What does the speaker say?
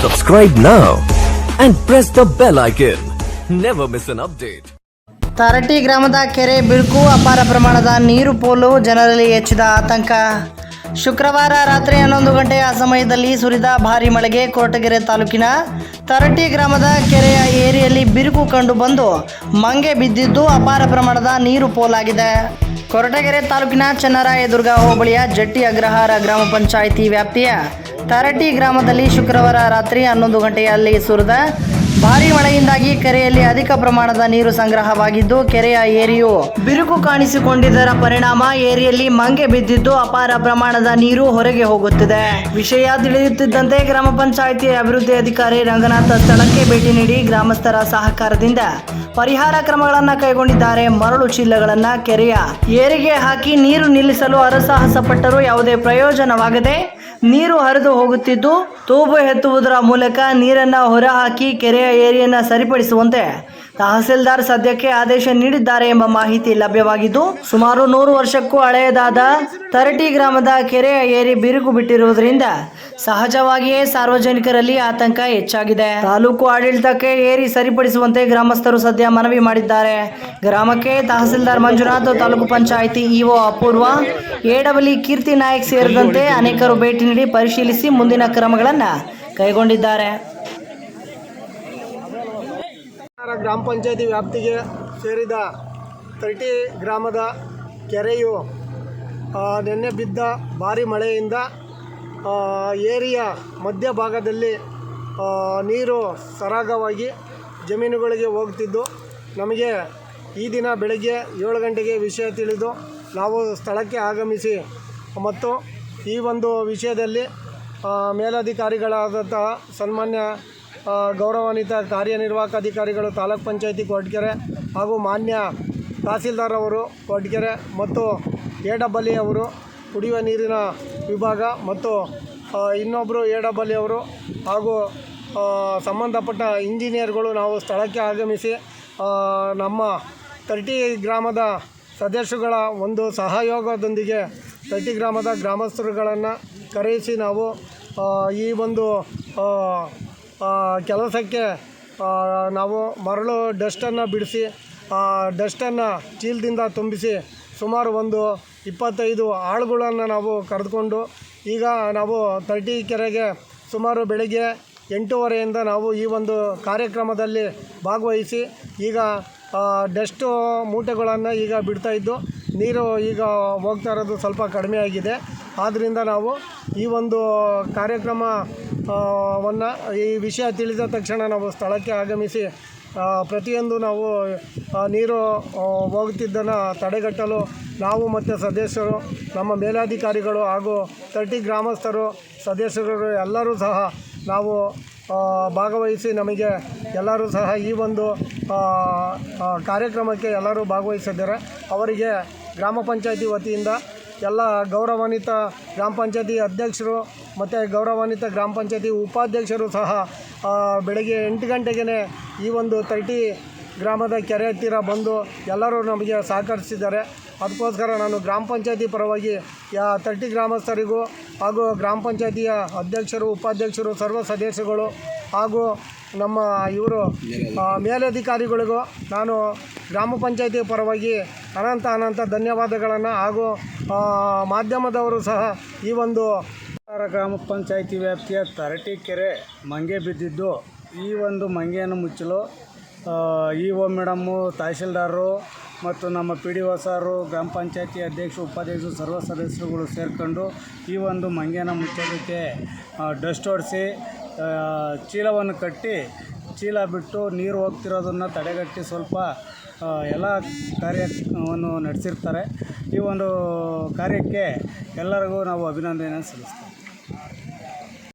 Subscribe now and press the bell icon. Never miss an update. ತಾರಟಿ ಗ್ರಾಮದ ಕೆರೆ ಬಿರುಕು, ಅಪಾರ ಪ್ರಮಾಣದ ನೀರು ಪೋಲು, ಜನರಲ್ಲಿ ಹೆಚ್ಚಿದ ಆತಂಕ. ಶುಕ್ರವಾರ ರಾತ್ರಿ 11 ಗಂಟೆಯ ಸಮಯದಲ್ಲಿ ಸುರಿದ ಭಾರಿ ಮಳೆಗೆ ಕೊರಟಗೆರೆ ತಾಲೂಕಿನ ತರಟಿ ಗ್ರಾಮದ ಕೆರೆಯ ಏರಿಯಲ್ಲಿ ಬಿರುಕು ಕಂಡು ಬಂದು ಮಂಗೆ ಬಿದ್ದಿದ್ದು ಅಪಾರ ಪ್ರಮಾಣದ ನೀರು ಪೋಲಾಗಿದೆ. ಕೊರಟಗೆರೆ ತಾಲೂಕಿನ ಚನ್ನರಾಯದುರ್ಗ ಹೋಬಳಿಯ ಜಟ್ಟಿ ಅಗ್ರಹಾರ ಗ್ರಾಮ ಪಂಚಾಯಿತಿ ವ್ಯಾಪ್ತಿಯ ತರಟಿ ಗ್ರಾಮದಲ್ಲಿ ಶುಕ್ರವಾರ ರಾತ್ರಿ 11 ಗಂಟೆಯಲ್ಲಿ ಸುರಿದ ಭಾರಿ ಮಳೆಯಿಂದಾಗಿ ಕೆರೆಯಲ್ಲಿ ಅಧಿಕ ಪ್ರಮಾಣದ ನೀರು ಸಂಗ್ರಹವಾಗಿದ್ದು ಕೆರೆಯ ಏರಿಯು ಬಿರುಕು ಕಾಣಿಸಿಕೊಂಡಿದ್ದರ ಪರಿಣಾಮ ಏರಿಯಲ್ಲಿ ಮಂಗೆ ಬಿದ್ದಿದ್ದು ಅಪಾರ ಪ್ರಮಾಣದ ನೀರು ಹೊರಗೆ ಹೋಗುತ್ತಿದೆ. ವಿಷಯ ತಿಳಿಯುತ್ತಿದ್ದಂತೆ ಗ್ರಾಮ ಪಂಚಾಯಿತಿ ಅಭಿವೃದ್ಧಿ ಅಧಿಕಾರಿ ರಂಗನಾಥ ಸ್ಥಳಕ್ಕೆ ಭೇಟಿ ನೀಡಿ ಗ್ರಾಮಸ್ಥರ ಸಹಕಾರದಿಂದ ಪರಿಹಾರ ಕ್ರಮಗಳನ್ನು ಕೈಗೊಂಡಿದ್ದಾರೆ. ಮರಳು ಚೀಲಗಳನ್ನು ಕೆರೆಯ ಏರಿಗೆ ಹಾಕಿ ನೀರು ನಿಲ್ಲಿಸಲು ಹರಸಾಹಸ ಪಟ್ಟರೂ ಯಾವುದೇ ಪ್ರಯೋಜನವಾಗದೆ ನೀರು ಹರಿದು ಹೋಗುತ್ತಿದ್ದು ತೂಬು ಎತ್ತುವುದರ ಮೂಲಕ ನೀರನ್ನು ಹೊರಹಾಕಿ ಕೆರೆಯ ಏರಿಯನ್ನು ಸರಿಪಡಿಸುವಂತೆ ತಹಸೀಲ್ದಾರ್ ಸದ್ಯಕ್ಕೆ ಆದೇಶ ನೀಡಿದ್ದಾರೆ ಎಂಬ ಮಾಹಿತಿ ಲಭ್ಯವಾಗಿದ್ದು, ಸುಮಾರು 100 ವರ್ಷಕ್ಕೂ ಹಳೆಯದಾದ ತರಟಿ ಗ್ರಾಮದ ಕೆರೆಯ ಏರಿ ಬಿರುಕು ಬಿಟ್ಟಿರುವುದರಿಂದ ಸಹಜವಾಗಿಯೇ ಸಾರ್ವಜನಿಕರಲ್ಲಿ ಆತಂಕ ಹೆಚ್ಚಾಗಿದೆ. ತಾಲೂಕು ಆಡಳಿತಕ್ಕೆ ಏರಿ ಸರಿಪಡಿಸುವಂತೆ ಗ್ರಾಮಸ್ಥರು ಸದ್ಯ ಮನವಿ ಮಾಡಿದ್ದಾರೆ. ಗ್ರಾಮಕ್ಕೆ ತಹಸೀಲ್ದಾರ್ ಮಂಜುನಾಥ್, ತಾಲೂಕು ಪಂಚಾಯಿತಿ ಇಒ ಅಪೂರ್ವ, ಎಡಬ್ಲ್ಯೂ ಕೀರ್ತಿ ನಾಯಕ್ ಸೇರಿದಂತೆ ಅನೇಕರು ಭೇಟಿ ನೀಡಿ ಪರಿಶೀಲಿಸಿ ಮುಂದಿನ ಕ್ರಮಗಳನ್ನು ಕೈಗೊಂಡಿದ್ದಾರೆ. ಗ್ರಾಮ ಪಂಚಾಯತಿ ವ್ಯಾಪ್ತಿಗೆ ಸೇರಿದ ತರಟಿ ಗ್ರಾಮದ ಕೆರೆಯು ನಿನ್ನೆ ಬಿದ್ದ ಭಾರಿ ಮಳೆಯಿಂದ ಏರಿಯ ಮಧ್ಯಭಾಗದಲ್ಲಿ ನೀರು ಸರಾಗವಾಗಿ ಜಮೀನುಗಳಿಗೆ ಹೋಗ್ತಿದ್ದು, ನಮಗೆ ಈ ದಿನ ಬೆಳಗ್ಗೆ 7 ಗಂಟೆಗೆ ವಿಷಯ ತಿಳಿದು ನಾವು ಸ್ಥಳಕ್ಕೆ ಆಗಮಿಸಿ ಮತ್ತು ಈ ಒಂದು ವಿಷಯದಲ್ಲಿ ಮೇಲಧಿಕಾರಿಗಳಾದಂತಹ ಸನ್ಮಾನ್ಯ ಗೌರವಾನ್ವಿತ ಕಾರ್ಯನಿರ್ವಾಹಕ ಅಧಿಕಾರಿಗಳು ತಾಲೂಕ್ ಪಂಚಾಯತಿ ಕೊರಟಗೆರೆ ಹಾಗೂ ಮಾನ್ಯ ತಹಸೀಲ್ದಾರ್ ಅವರು ಕೊರಟಗೆರೆ ಮತ್ತು ಎಡಬ್ಲ್ಯೂ ಅವರು ಕುಡಿಯುವ ನೀರಿನ ವಿಭಾಗ ಮತ್ತು ಇನ್ನೊಬ್ಬರು ಎಡಬ್ಲ್ಯೂ ಅವರು ಹಾಗೂ ಸಂಬಂಧಪಟ್ಟ ಇಂಜಿನಿಯರ್ಗಳು ನಾವು ಸ್ಥಳಕ್ಕೆ ಆಗಮಿಸಿ ನಮ್ಮ ತರಟಿ ಗ್ರಾಮದ ಸದಸ್ಯರುಗಳ ಒಂದು ಸಹಯೋಗದೊಂದಿಗೆ ತರಟಿ ಗ್ರಾಮದ ಗ್ರಾಮಸ್ಥರುಗಳನ್ನು ಕರೆಯಿಸಿ ನಾವು ಈ ಒಂದು ಕೆಲಸಕ್ಕೆ ನಾವು ಮರಳು ಡಸ್ಟನ್ನು ಬಿಡಿಸಿ ಡಸ್ಟನ್ನು ಚೀಲದಿಂದ ತುಂಬಿಸಿ ಸುಮಾರು ಒಂದು 25 ಆಳುಗಳನ್ನು ನಾವು ಕರೆದುಕೊಂಡು ಈಗ ನಾವು ತರಟಿ ಕೆರೆಗೆ ಸುಮಾರು ಬೆಳಗ್ಗೆ 8:30ಯಿಂದ ನಾವು ಈ ಒಂದು ಕಾರ್ಯಕ್ರಮದಲ್ಲಿ ಭಾಗವಹಿಸಿ ಈಗ ಡಸ್ಟು ಮೂಟೆಗಳನ್ನು ಈಗ ಬಿಡ್ತಾಯಿದ್ದು, ನೀರು ಈಗ ಹೋಗ್ತಾ ಇರೋದು ಸ್ವಲ್ಪ ಕಡಿಮೆ ಆಗಿದೆ. ಆದ್ದರಿಂದ ನಾವು ಈ ಒಂದು ಕಾರ್ಯಕ್ರಮವನ್ನು ಈ ವಿಷಯ ತಿಳಿದ ತಕ್ಷಣ ನಾವು ಸ್ಥಳಕ್ಕೆ ಆಗಮಿಸಿ ಪ್ರತಿಯೊಂದು ನಾವು ನೀರು ಹೋಗುತ್ತಿದ್ದನ್ನು ತಡೆಗಟ್ಟಲು ನಾವು ಮತ್ತು ಸದಸ್ಯರು, ನಮ್ಮ ಮೇಲಾಧಿಕಾರಿಗಳು ಹಾಗೂ ತರಟಿ ಗ್ರಾಮಸ್ಥರು, ಸದಸ್ಯರು ಎಲ್ಲರೂ ಸಹ ನಾವು ಭಾಗವಹಿಸಿ ನಮಗೆ ಎಲ್ಲರೂ ಸಹ ಈ ಒಂದು ಕಾರ್ಯಕ್ರಮಕ್ಕೆ ಎಲ್ಲರೂ ಭಾಗವಹಿಸಿದ್ದಾರೆ. ಅವರಿಗೆ ಗ್ರಾಮ ಪಂಚಾಯತಿ ವತಿಯಿಂದ ಎಲ್ಲ ಗೌರವಾನ್ವಿತ ಗ್ರಾಮ ಪಂಚಾಯತಿ ಅಧ್ಯಕ್ಷರು ಮತ್ತು ಗೌರವಾನ್ವಿತ ಗ್ರಾಮ ಪಂಚಾಯತಿ ಉಪಾಧ್ಯಕ್ಷರು ಸಹ ಬೆಳಗ್ಗೆ 8 ಗಂಟೆಗೆ ಈ ಒಂದು ತರಟಿ ಗ್ರಾಮದ ಕೆರೆ ಹತ್ತಿರ ಬಂದು ಎಲ್ಲರೂ ನಮಗೆ ಸಹಕರಿಸಿದ್ದಾರೆ. ಅದಕ್ಕೋಸ್ಕರ ನಾನು ಗ್ರಾಮ ಪಂಚಾಯತಿ ಪರವಾಗಿ ತರಟಿ ಗ್ರಾಮಸ್ಥರಿಗೂ ಹಾಗೂ ಗ್ರಾಮ ಪಂಚಾಯತಿಯ ಅಧ್ಯಕ್ಷರು, ಉಪಾಧ್ಯಕ್ಷರು, ಸರ್ವ ಸದಸ್ಯರುಗಳು ಹಾಗೂ ನಮ್ಮ ಇವರು ಮೇಲಧಿಕಾರಿಗಳಿಗೂ ನಾನು ಗ್ರಾಮ ಪಂಚಾಯತಿ ಪರವಾಗಿ ಅನಂತ ಧನ್ಯವಾದಗಳನ್ನು ಹಾಗೂ ಮಾಧ್ಯಮದವರು ಸಹ ಈ ಒಂದು ಗ್ರಾಮ ಪಂಚಾಯತಿ ವ್ಯಾಪ್ತಿಯ ತರಟಿ ಕೆರೆ ಮಂಗೆ ಬಿದ್ದಿದ್ದು, ಈ ಒಂದು ಮಂಗೆಯನ್ನು ಮುಚ್ಚಲು ಇಒ ಮೇಡಮ್ಮು, ತಹಸೀಲ್ದಾರರು ಮತ್ತು ನಮ್ಮ PDO ಸಾರು, ಗ್ರಾಮ ಪಂಚಾಯತಿ ಅಧ್ಯಕ್ಷರು, ಉಪಾಧ್ಯಕ್ಷರು, ಸರ್ವ ಸದಸ್ಯರುಗಳು ಸೇರಿಕೊಂಡು ಈ ಒಂದು ಮಂಗೆಯನ್ನು ಮುಚ್ಚೋದಕ್ಕೆ ಡಸ್ಟ್ ಹೊಡಿಸಿ ಚೀಲವನ್ನು ಕಟ್ಟಿ ಚೀಲ ಬಿಟ್ಟು ನೀರು ಹೋಗ್ತಿರೋದನ್ನು ತಡೆಗಟ್ಟಿ ಸ್ವಲ್ಪ ಎಲ್ಲ ಕಾರ್ಯವನ್ನು ನಡೆಸಿರ್ತಾರೆ. ಈ ಒಂದು ಕಾರ್ಯಕ್ಕೆ ಎಲ್ಲರಿಗೂ ನಾವು ಅಭಿನಂದನೆಯನ್ನು ಸಲ್ಲಿಸ್ತೀವಿ.